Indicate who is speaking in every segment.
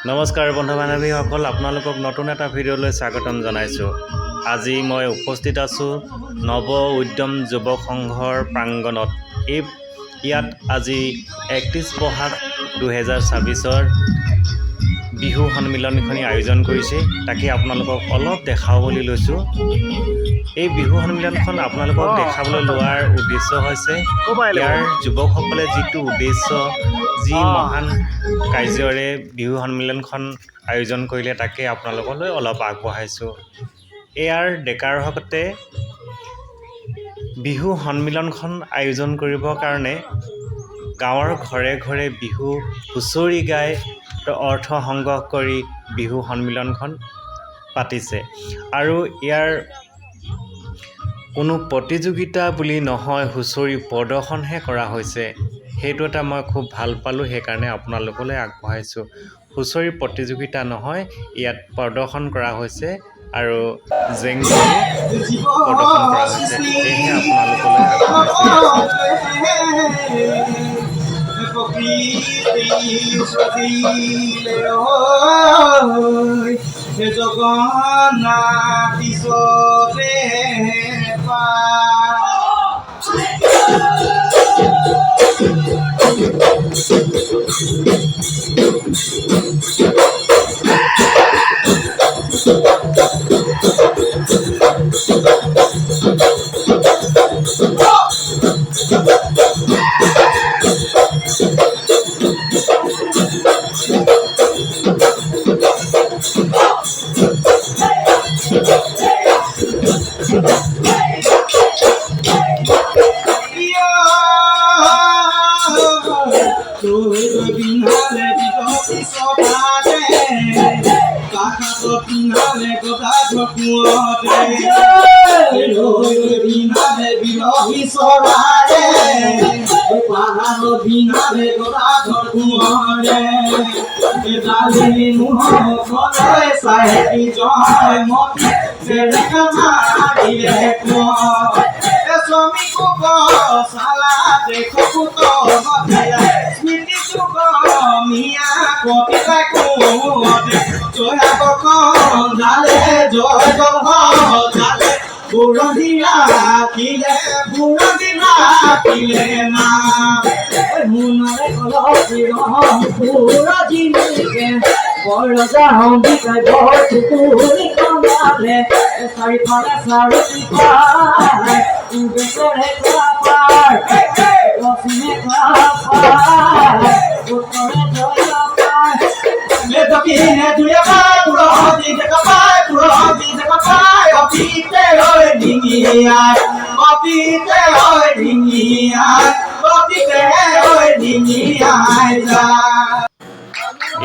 Speaker 1: নমস্কাৰ বন্ধু বান্ধৱীসকল, আপোনালোকক নতুন এটা ভিডিঅ'লৈ স্বাগতম জনাইছোঁ। আজি মই উপস্থিত আছোঁ নৱ উদ্যম যুৱক সংঘৰ প্ৰাংগণত। ইয়াত আজি 31 বহাগ 2026 বিহু সন্মিলনখনি আয়োজন কৰিছে। তাকে আপোনালোকক অলপ দেখাওঁ বুলি লৈছোঁ। এই বিহু সন্মিলনখন আপোনালোকক দেখাবলৈ লোৱাৰ উদ্দেশ্য হৈছে ইয়াৰ যুৱকসকলে যিটো উদ্দেশ্য যি মহান কাৰ্যৰে বিহু সন্মিলনখন আয়োজন কৰিলে তাকে আপোনালোকলৈ অলপ আগবঢ়াইছোঁ। ইয়াৰ ডেকাৰ হকতে বিহু সন্মিলনখন আয়োজন কৰিবৰ কাৰণে গাঁৱৰ ঘৰে ঘৰে বিহু হুঁচৰি গাই অৰ্থ সংগ্ৰহ কৰি বিহু সন্মিলনখন পাতিছে। আৰু ইয়াৰ কোনো প্ৰতিযোগিতা বুলি নহয়, হুঁচৰি প্ৰদৰ্শনহে কৰা হৈছে। সেইটো এটা মই খুব ভাল পালোঁ, সেইকাৰণে আপোনালোকলৈ আগবঢ়াইছোঁ। হুঁচৰি প্ৰতিযোগিতা নহয়, ইয়াত প্ৰদৰ্শন কৰা হৈছে আৰু জেং বিহু প্ৰদৰ্শন কৰা হৈছে। সেয়েহে আপোনালোকলৈ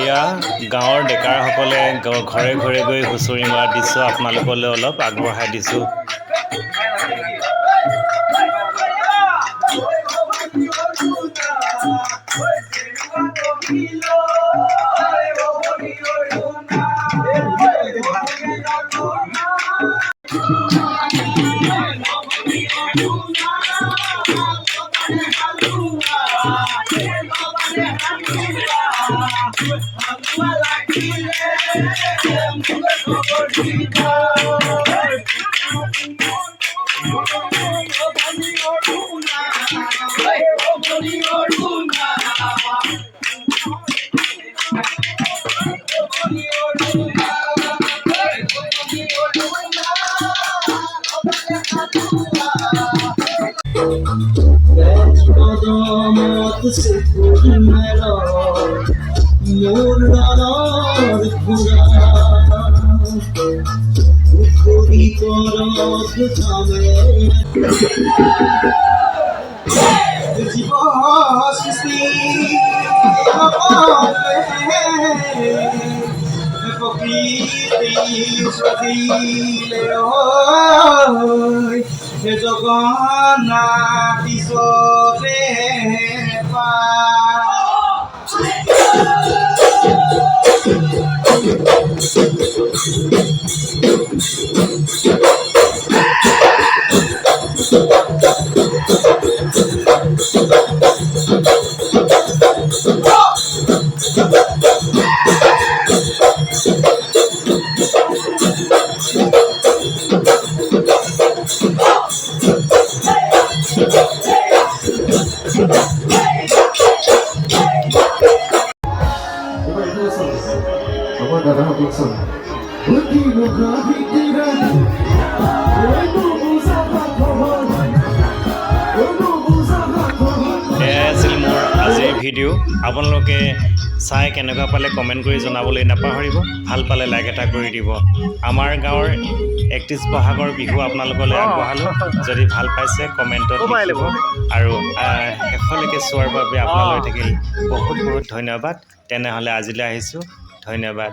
Speaker 1: এয়া গাঁৱৰ ডেকাৰসকলে ঘৰে ঘৰে গৈ হুঁচৰি মৰা দৃশ্য আপোনালোকলৈ অলপ আগবঢ়াই দিছোঁ। ভিডিঅ' আপোনালোকে চাই কেনেকুৱা পালে কমেণ্ট কৰি জনাবলৈ নাপাহৰিব ভাল পালে লাইক এটা কৰি দিব আমাৰ গাঁৱৰ 31 বহাগৰ বিহু আপোনালোকলৈ আগবঢ়ালোঁ যদি ভাল পাইছে কমেণ্টত লিখিব আৰু শেষলৈকে চোৱাৰ বাবে আপোনালৈ থাকিল বহুত বহুত ধন্যবাদ তেনেহ'লে আজিলৈ আহিছোঁ ধন্যবাদ